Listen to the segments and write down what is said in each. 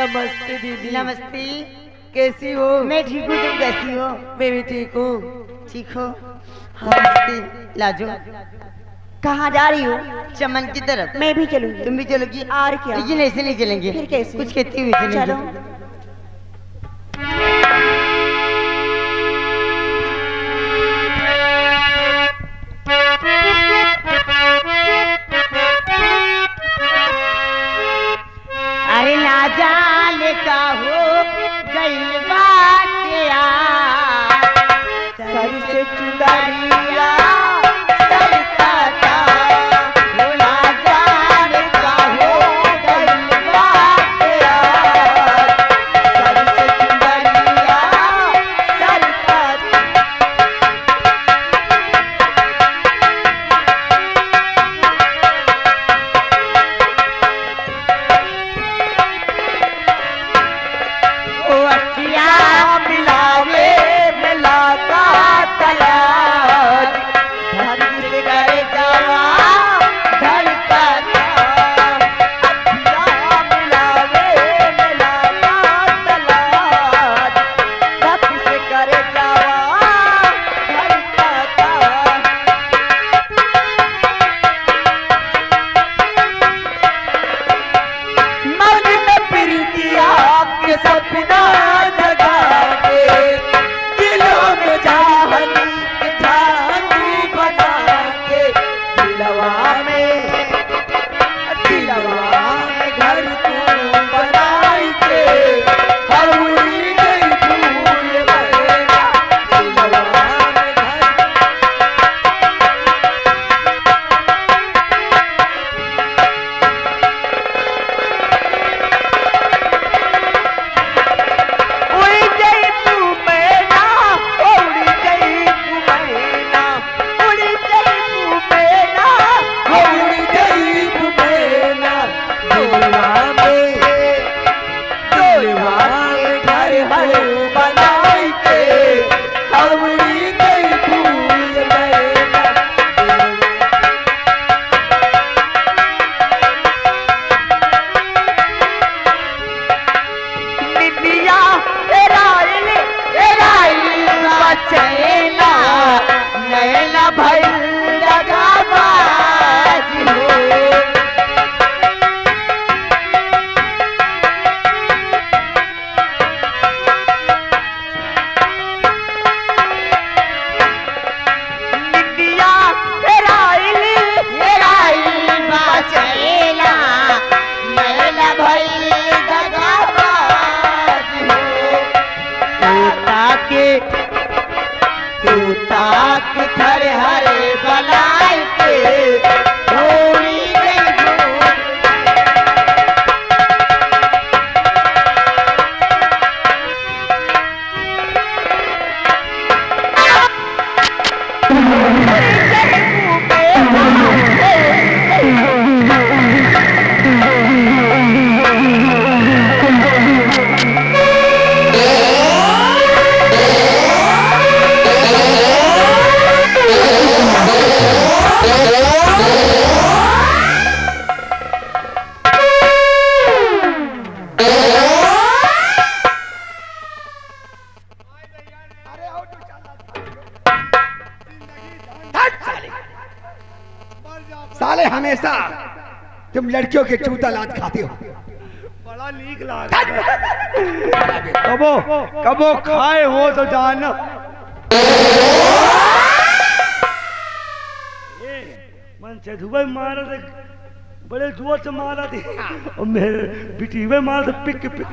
नमस्ते दीदी। नमस्ते। कैसी हो? मैं ठीक हूँ, तुम कैसी हो? मैं भी ठीक हूँ। ठीक हो? हाँ नमस्ते। लाजो कहाँ जा रही हो? चमन की तरफ। मैं भी चलूंगी। तुम भी चलोगी? और क्या? लेकिन ऐसे नहीं चलेंगे। फिर कैसे? कुछ कहती हुई चलेंगे। चलो। अरे ना जाने का हो गइल बाटे यार, सर से चुनरिया सरकता, वो ना जाने का हो गइल बाटे यार, सर से चुनरिया सरकता। ओ अखिया मिलावे मिलाता तलाश, धरती से करे जावा धड़कता। अखिया मिलावे मिलाता तलाश, धरती से करे जावा धड़कता। मन में प्रीतिया के सपना जगा के, दिलों में चाहनी की झांकी बजा के, दिलवा में घर तू बनाई के, हरी गई फूल बहेगा, दिलवा में घर। उड़ी गई तू मैना, उड़ी गई तू मैना, उड़ी गई तू मैना, उड़ी गई तू मैना, दिलवा में घर हर बनाई के, उड़ी गई फूल मैना। निदिया एराइल बचैना, नैना भइल दगाबाज हो। निदिया एराइल बचैना, नैना भइल दगाबाज हो। तोता के घर हरे बनाए के, उड़ी गई धूल। साले हमेशा तुम लड़कियों के चूता लात खाते हो। बड़ा नीक लाग। कबो कबो खाए हो तो जाना। मन से धुबे मारा थे, बड़े जोर से मारा थे, और मेरे बिटी में मारा था पिक पिक।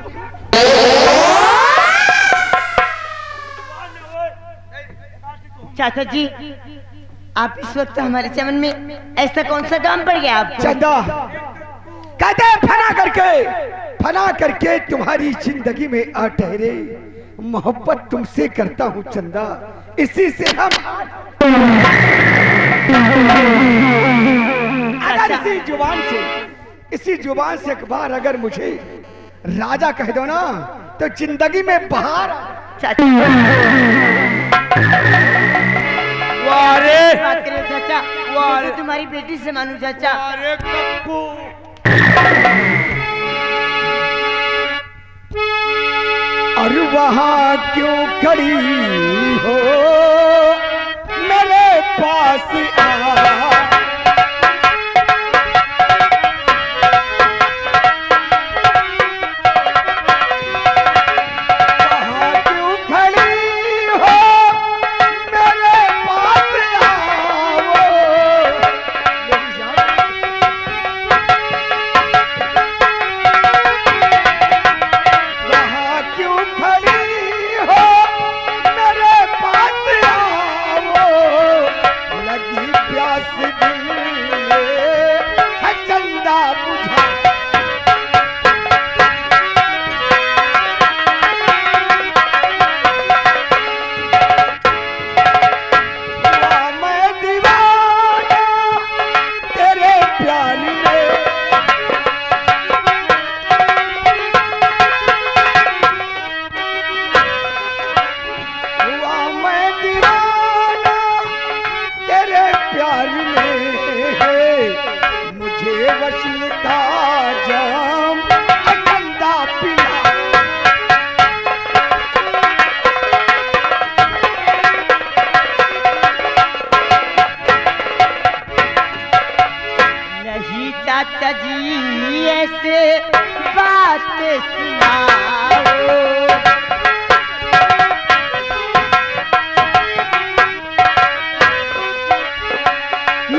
चाचा जी, आप इस वक्त हमारे चमन में ऐसा कौन सा काम पड़ गया आपको? चंदा कहते हैं फना करके तुम्हारी जिंदगी में आ ठहरे, मोहब्बत तुमसे करता हूँ चंदा, इसी से हम अगर इसी जुबान से एक बार अगर मुझे राजा कह दो ना, तो जिंदगी में बहार। चाचा वारे बात करो चाचा, वारे तो तुम्हारी बेटी से मानू चाचा। वारे कप्पू वहाँ क्यों खड़ी हो, मेरे पास आ। चाचा जी ऐसे बात सुनाओ,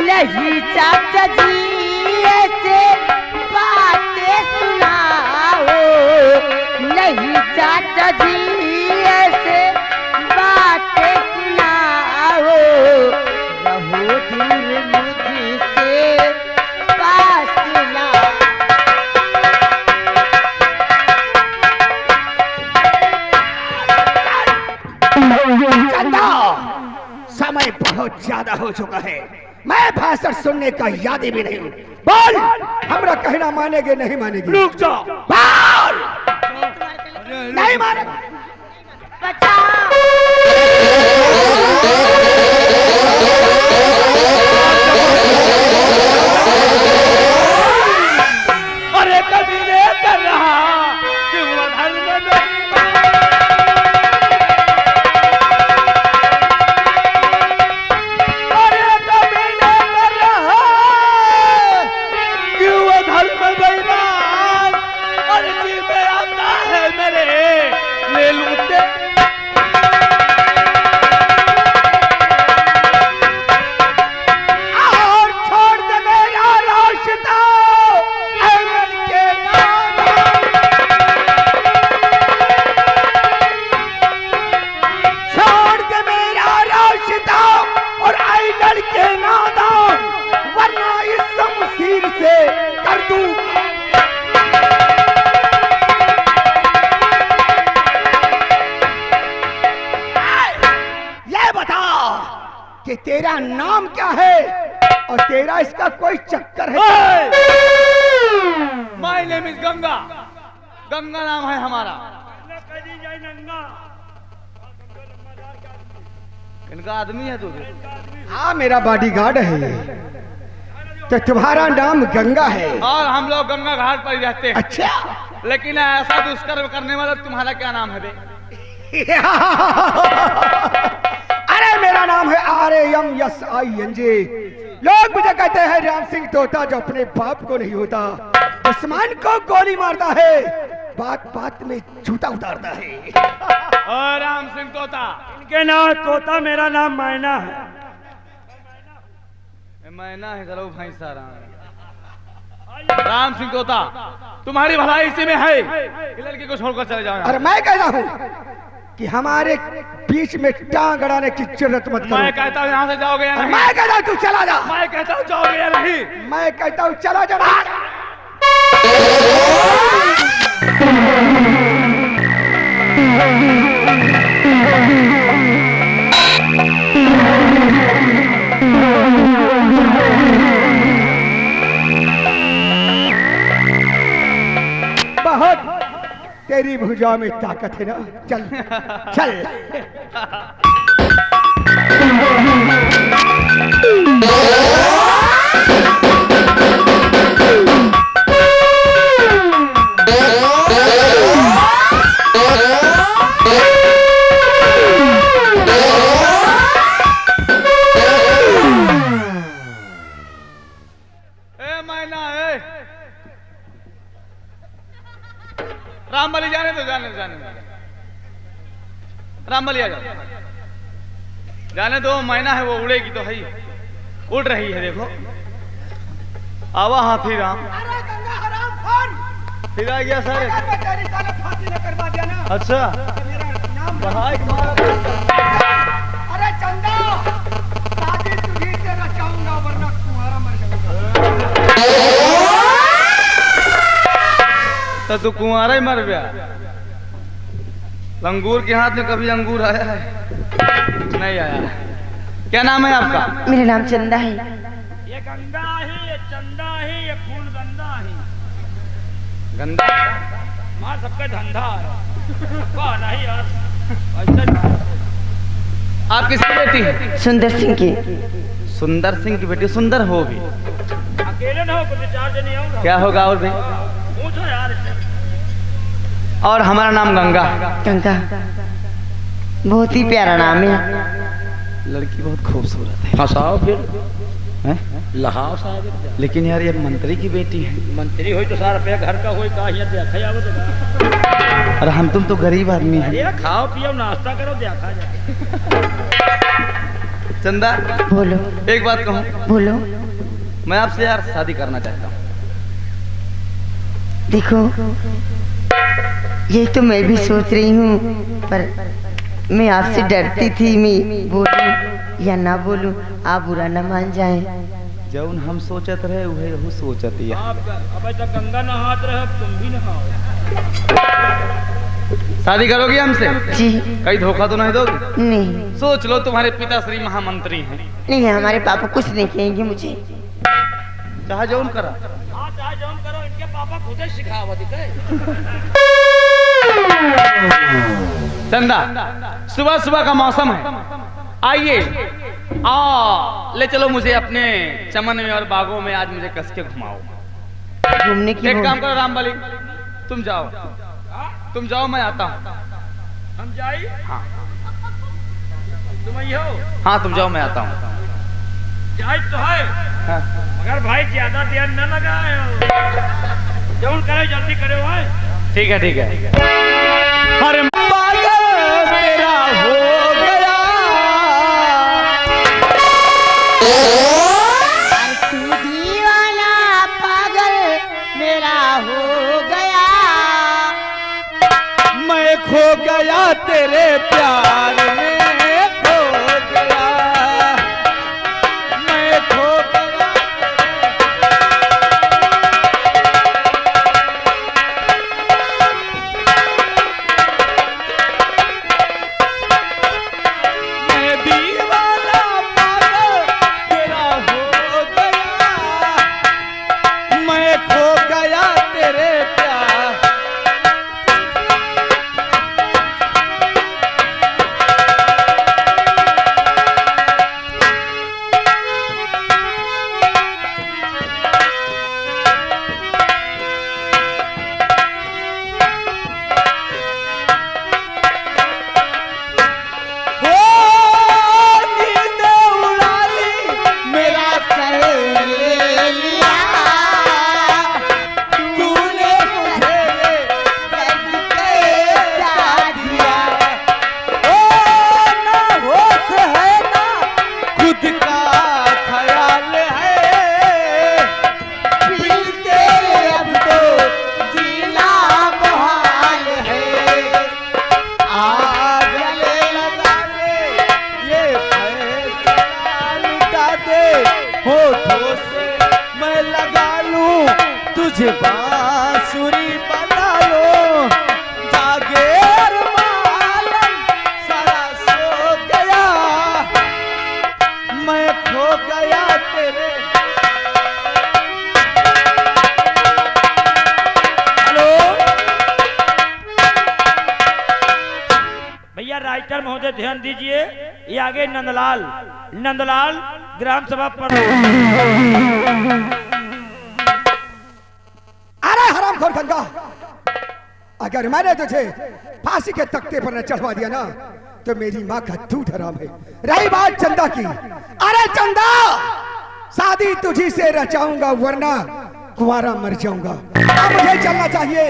नहीं चाचा जी ऐसे बातें सुनाओ, नहीं चाचा जी ऐसे बातें सुनाओ, रहो दूर मुझसे पास ना। चंदा, समय बहुत ज्यादा हो चुका है, मैं भाषण सुनने का याद भी नहीं हूँ। बोल, हमरा कहना मानेगे नहीं मानेगे? रुक जाओ। बोल, नहीं मानेगे। अरे कभी नहीं कर रहा कि वो धर्म में कि तेरा नाम क्या है और तेरा इसका कोई चक्कर है? My name is Ganga, Ganga नाम है हमारा। इनका आदमी है तू? हाँ, मेरा बॉडीगार्ड है। तो तुम्हारा नाम गंगा है और हम लोग गंगा घाट पर रहते हैं। अच्छा, लेकिन ऐसा दुष्कर्म करने वाला तुम्हारा क्या नाम है बे? अरे मेरा नाम है RAMSING। लोग मुझे कहते हैं राम सिंह तोता, जो अपने बाप को नहीं होता, दुश्मन को गोली मारता है, बात बात में झूठा उतारता है। और राम सिंह तोता, इनके नाम तोता, मेरा नाम मैना है। मैना है चलो भाई सारा। राम सिंह तोता, तुम्हारी भलाई इसी में है, लड़की को छोड़कर चले जाओ। और मैं कहता हूँ कि हमारे बीच में टांग अड़ाने की जरूरत मत करो। मैं कहता हूँ यहाँ से जाओगे या नहीं? मैं कहता हूँ तू चला जा। मैं कहता हूँ जाओगे या नहीं? मैं कहता हूँ चला जा। बहुत तेरी भुजा में ताकत है ना, चल चल। मैना है। रामबली जाने दो, जाने दो, जाने दो। रामबली आ जाओ, जाने दो। मैना है वो उड़ेगी तो है, उड़ रही है देखो। आवा हाथी राम। अरे गंगा हराम खान, फिर आ गया सर। अगर मैं तेरी साले फांसी न करवा दिया ना, अच्छा तो मेरा नाम बढ़ाई मारा। अरे चंदा, शादी तुझी से रचाऊंगा वरना तुम्हारा मर जाऊंगा। तो तू कुंवारा ही मर गया। लंगूर के हाथ में कभी अंगूर आया है? नहीं आया। क्या नाम है आपका? मेरा नाम चंदा है। ये गंगा ही, ये चंदा ही, ये खून गंदा ही। गंदा मार सबका धंधा है। वाह नहीं यार, ऐसा आप किसकी बेटी है? सुंदर सिंह की। सुंदर सिंह की बेटी। सुंदर हो भी, अकेले ना हो, कुछ चार जने होगा। क्या होगा और भी? पूछो यार इससे। और हमारा नाम गंगा। गंगा बहुत ही प्यारा नाम है। लड़की बहुत खूबसूरत है। फंसाओ फिर, हैं? लहाओ साहब। लेकिन यार ये मंत्री की बेटी है। मंत्री होई तो सारा पे घर का होई का हिया देखा जावे तो। और हम तुम तो गरीब आदमी हैं। अरे खाओ पियो नाश्ता करो देखा जाए। चंदा बोलो एक बात कहूँ, बोलो। मैं आपसे यार शादी करना चाहता हूँ। देखो ये तो मैं भी सोच रही हूँ, पर मैं आपसे डरती थी, मैं बोलूं या ना बोलूं, आप बुरा ना मान जाएं। जौन हम सोचत रहे वही सोचत ही है। आप अब तक गंगा नहात रहे, अब तुम भी नहाओ। शादी करोगी हमसे? जी कहीं धोखा तो नहीं दोगी? नहीं, सोच लो, तुम्हारे पिताश्री महामंत्री हैं। नहीं हमारे पापा कुछ नहीं कहेंगे मुझे। चाहे जौन करा। हाँ चाहे जौन करो, इनके पापा खुद ही सिखावत है। चंदा सुबह सुबह का मौसम है, आइए ले चलो मुझे अपने चमन में और बागों में। आज मुझे कस के घुमाओ। घूमने की एक काम करो रामबली, तुम जाओ, तुम जाओ, मैं आता हूँ। हम जाई? हाँ तुम ही हो? हाँ तुम जाओ, मैं आता हूँ। जाई तो है, हाँ। मगर भाई ज्यादा देर न लगाए। जौन करे जल्दी करे भाई। ठीक है ठीक है। अरे पागल तेरा हो गया, तू दीवाना पागल मेरा हो गया। मैं खो गया तेरे प्यार में, खो गया, मैं खो गया। मैं दीवाना पागल तेरा हो गया, मैं खो गया तेरे प्यार। तुझे बांसुरी बना लो, जागे अरमान सारा सो गया, मैं खो गया तेरे। हेलो भैया, राइटर महोदय ध्यान दीजिए, ये आगे नंदलाल, नंदलाल ग्राम सभा पर। अरे हरामखोर गंगा, अगर मैंने तुझे फांसी के तख्ते पर न चढ़वा दिया ना, तो मेरी माँ का दूध हराम है। रही बात चंदा की, अरे चंदा शादी तुझी से रचाऊंगा वरना कुंवारा मर जाऊंगा। अब मुझे चलना चाहिए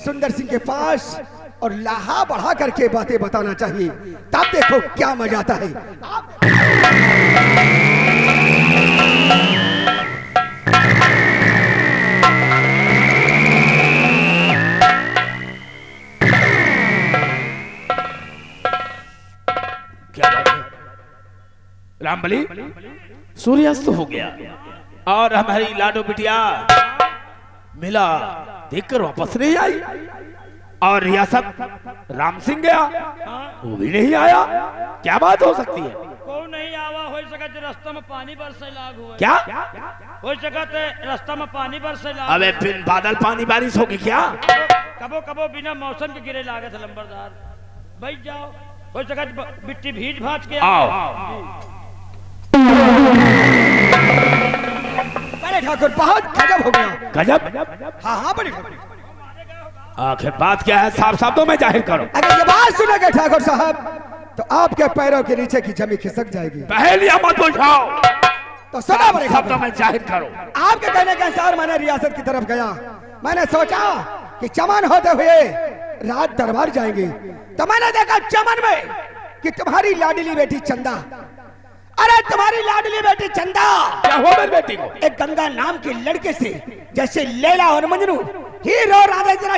सुंदर सिंह के पास और लाहा बढ़ा करके बातें बताना चाहिए, तब देखो क्या मजा आता है। क्या बात है रामबली, सूर्यास्त हो गया और हमारी लाडो बिटिया मिला देखकर वापस नहीं आई, और रियासत राम सिंह गया वो भी नहीं आया। क्या बात हो सकती है? कौन नहीं आवा हो सकत रास्ता में पानी बरसे लाग हुआ। क्या हो सकत रास्ता में पानी बरसे लाग। अबे फिर बादल पानी बारिश होगी क्या? कबो कबो बिना मौसम के गिरे लागत है लंबरदार। बैठ जाओ, हो सकत मिट्टी भीज भाज के आओ। बड़े ठाकुर बहुत गजब हो गया। गजब? हाँ हाँ बड़े ठाकुर। आखिर बात क्या है, साफ शब्दों में जाहिर करो। अगर ये बात सुनेंगे ठाकुर साहब तो आपके पैरों के नीचे की जमीन खिसक जाएगी। पहले मत बुझाओ, तो सुना बड़े शब्दों में जाहिर करो। आपके कहने के अनुसार मैंने रियासत की तरफ गया। मैंने सोचा कि चमन होते हुए रात दरबार जाएंगे, तो मैंने देखा चमन में कि तुम्हारी लाडली बेटी चंदा, अरे तुम्हारी लाडली बेटी चंदा क्या हुआ मेरी बेटी को? एक गंगा नाम के लड़के से जैसे लैला और मजनू हीरो राधे जरा।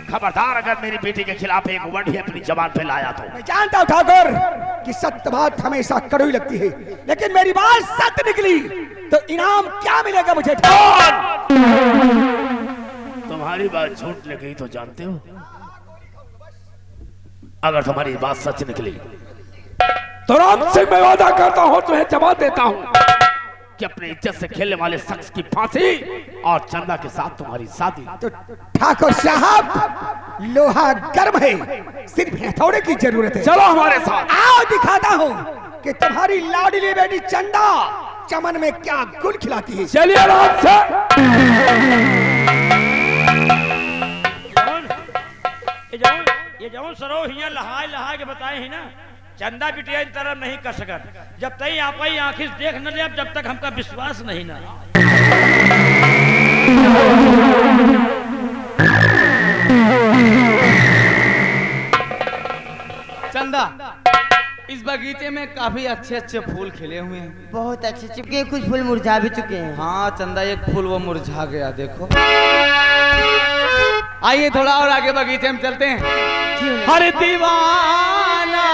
खबरदार, अगर मेरी बेटी के खिलाफ एक वर्ड ही अपनी जबान पे लाया तो। मैं जानता हूँ ठाकुर कि सत्य बात हमेशा कड़वी लगती है, लेकिन मेरी बात सत्य निकली तो इनाम क्या मिलेगा मुझे? तुम्हारी बात झूठ निकली तो जानते हो, अगर तुम्हारी बात सच निकली तो राम सिंह मैं वादा करता हूं, तुम्हें जवाब देता हूं कि अपनी इज्जत से खेलने वाले शख्स की फांसी और चंदा के साथ तुम्हारी शादी। तो ठाकुर साहब लोहा गर्म है, सिर्फ हथौड़े की जरूरत है। चलो हमारे साथ, आओ दिखाता हूँ कि तुम्हारी लाडली बेटी चंदा चमन में क्या गुल खिलाती है। चलिए आराम से। ये जाऊं सरो हिया लहाय लहाय के बताए हैं ना, चंदा बिटिया इन तरफ नहीं कर सकत, जब तक आप ही आंखी देख न ले, जब तक हमका विश्वास नहीं ना। चंदा, इस बगीचे में काफी अच्छे अच्छे फूल खिले हुए हैं। बहुत अच्छे चिपके, कुछ फूल मुरझा भी चुके हैं। हाँ चंदा, एक फूल वो मुरझा गया, देखो। आइए थोड़ा और आगे बगीचे में चलते हैं। हर दीवाना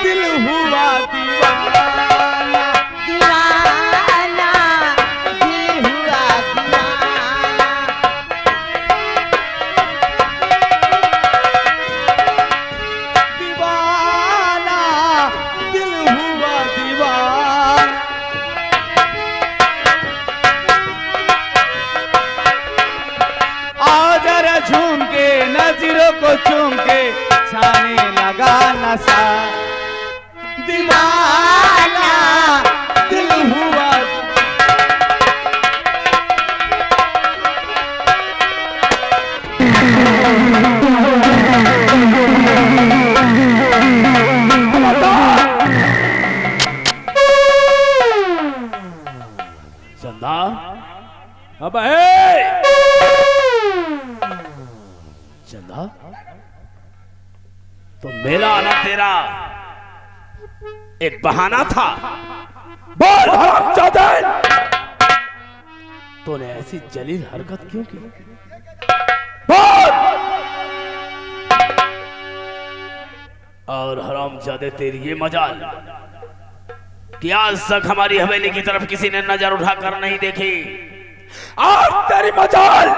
दिल हुआ दीवाना, दीवाना दिल हुआ दीवाना दिल हुआ दीवाना। आओ जरा झूम के नजरों को चूम के छाने लगा नशा, दीवाना दिल हुआ। चंदा, अब चंदा, तो मेला आना तेरा एक बहाना था। बोल हरामजादे, तूने ऐसी जलील हरकत क्यों की? बोल। और हरामजादे तेरी ये मजाल कि आज तक हमारी हवेली की तरफ किसी ने नजर उठाकर नहीं देखी, और तेरी मजाल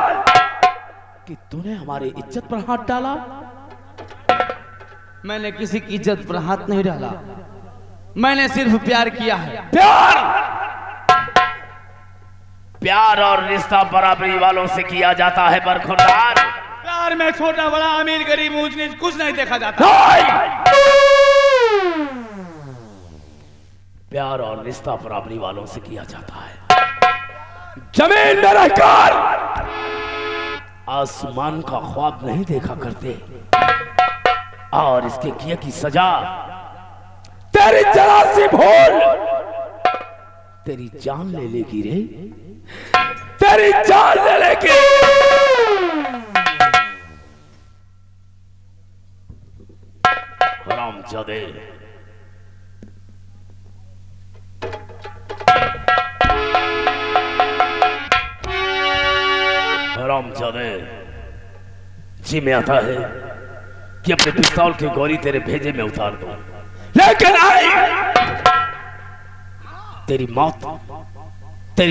कि तूने हमारी इज्जत पर हाथ डाला। मैंने किसी की इज्जत पर हाथ नहीं डाला, मैंने सिर्फ प्यार किया है। प्यार, प्यार और रिश्ता बराबरी वालों से किया जाता है बरखुरदार। प्यार में छोटा बड़ा अमीर गरीब ऊंच नीच कुछ नहीं देखा जाता। प्यार और रिश्ता बराबरी वालों से किया जाता है। जमीन में रहकर आसमान का ख्वाब नहीं देखा करते, और इसके किए की सजा मेरी जरा सी भूल तेरी जान ले लेगी रे, तेरी जान ले लेगी। हरामजादे, हरामजादे, जी में आता है कि अपने पिस्तौल की गोली तेरे भेजे में उतार दो, लेकिन आई तेरी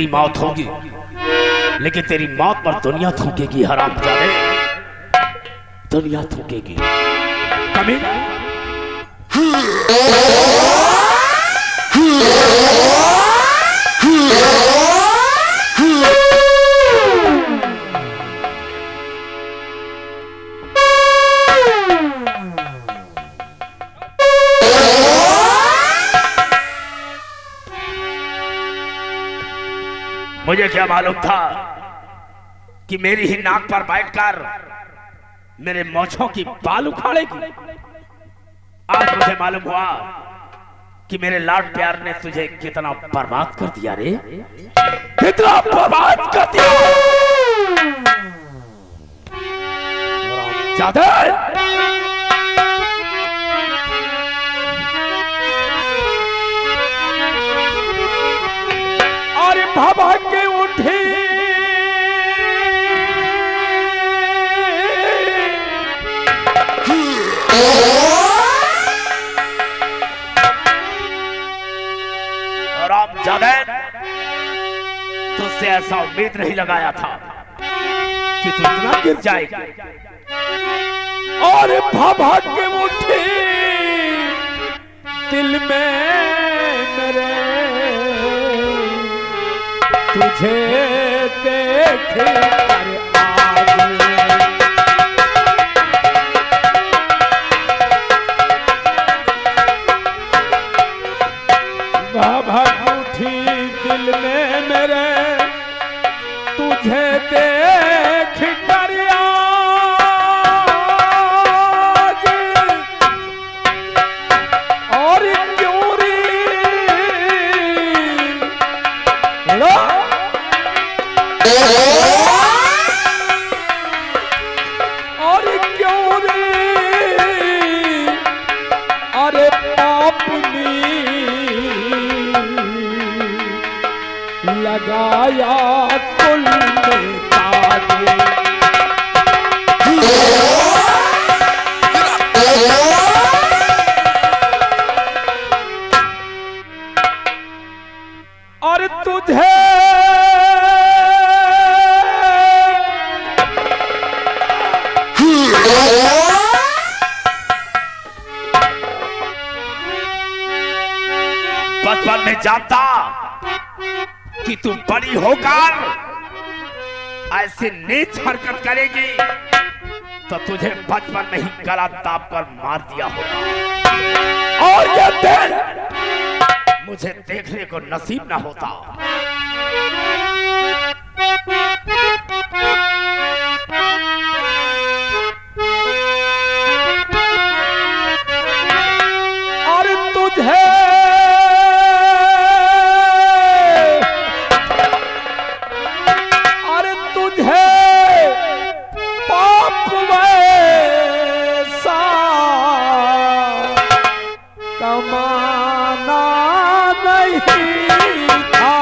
मौत होगी, लेकिन तेरी मौत पर दुनिया थूकेगी। हरामजादे, दुनिया थूकेगी। कमीना, मुझे क्या मालूम था कि मेरी ही नाक पर बैठकर मेरे मोछों की बाल उखाड़ेगी। आज मुझे मालूम हुआ कि मेरे लाड प्यार ने तुझे कितना बर्बाद कर दिया रे, कितना बर्बाद कर दिया। ज्यादा और भाभा के उठी रामजादे, तुझसे ऐसा उम्मीद नहीं लगाया था कि तू इतना गिर जाएगी। और भाभा के उठी दिल में मेरे तुझे देख कर बाबा उठी दिल में मेरे तुझे देख कर आज, और क्यों री और क्यों रे, अरे पापनी लगाया कुल में तागे। और तुझे बचपन में जानता कि तू बड़ी होकर ऐसी नीच हरकत करेगी तो तुझे बचपन में ही गला दाब कर मार दिया होगा, और यह दिन मुझे देखने को नसीब ना होता। और तुझे कमाना नहीं था।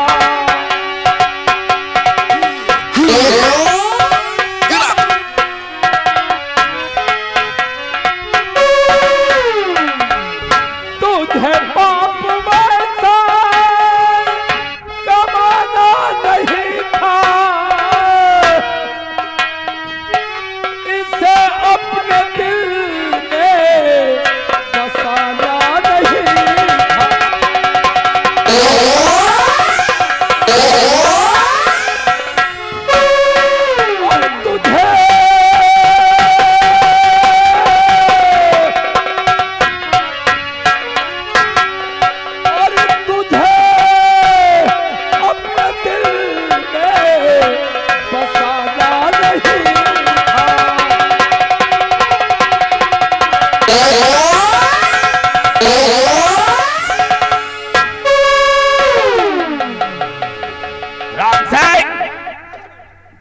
राम सिंह,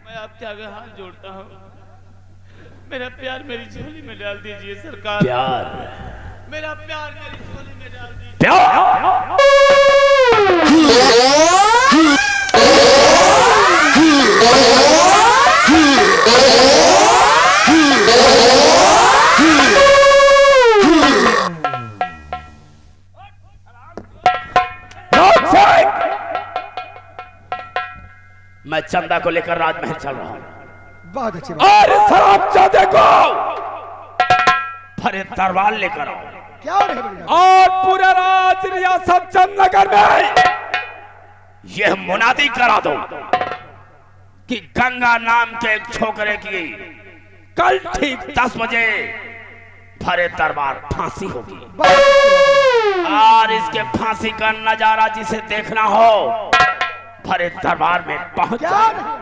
मैं आपके आगे हाथ जोड़ता हूँ, मेरा प्यार मेरी झोली में डाल दीजिए सरकार। प्यार, मेरा प्यार मेरी झोली में डाल दीजिए। प्यार। राम सिंह, मैं चंदा को लेकर राजमहल चल रहा हूं। बहुत अच्छी बात। और शराबजादे को भरे दरबार लेकर आओ क्या हो रहा है? और पूरे राज रियासत चंदनगर में यह मुनादी करा दो कि गंगा नाम के एक छोकरे की कल ठीक 10 बजे भरे दरबार फांसी होगी। और इसके फांसी का नजारा जिसे देखना हो भरे दरबार में पहुंच क्या जाए। हो रहा है?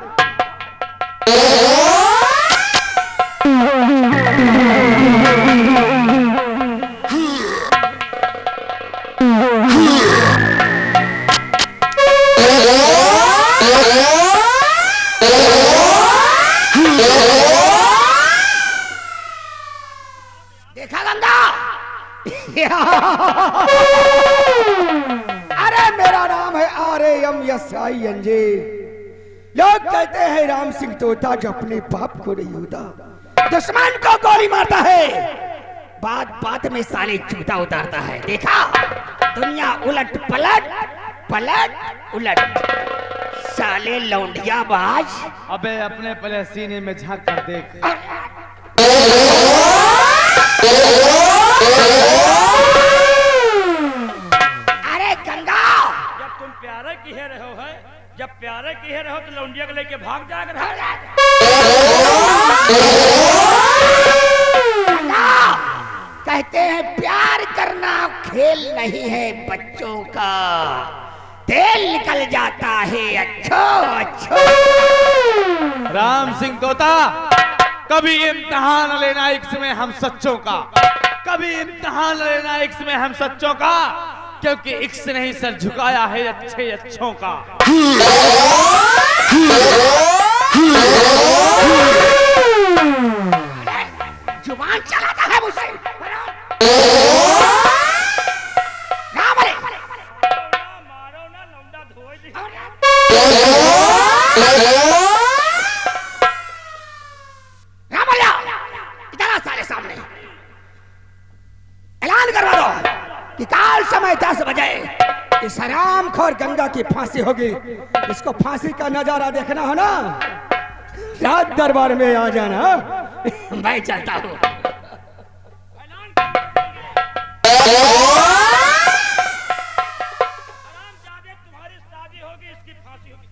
देखा गंगा? अरे मेरा नाम है RAMSINJ। लोग कहते हैं राम सिंह तोता जो अपने बाप को नहीं होता, दुश्मन को गोली मारता है, बात बात में साले जूता उतारता है। देखा दुनिया उलट पलट पलट उलट, साले लौंडिया बाज। अबे अपने पहले सीने में झांक कर देख। अरे गंगा, जब तुम प्यारे किए रहो है, जब प्यारे किए रहो तो लौंडिया को लेके भाग जाएगा। कहते हैं प्यार करना खेल नहीं है बच्चों का, तेल निकल जाता है अच्छो अच्छो। राम सिंह तोता, कभी इम्तिहान लेना इक्स में हम सच्चों का, कभी इम्तिहान लेना इक्स में हम सच्चों का, क्योंकि इक्स ने ही सर झुकाया है अच्छे अच्छों का। जुबान चलाता है मुझसे। मारो ना लौंडा धोए दी। रामलिया, इधर आ साले सामने। ऐलान करवा दो कि काल समय 10 बजे इस हरामखोर गंगा की फांसी होगी। इसको फांसी का नजारा देखना हो ना, रात दरबार में आ जाना। मैं चलता हूँ। तुम्हारी शादी होगी, इसकी फांसी होगी।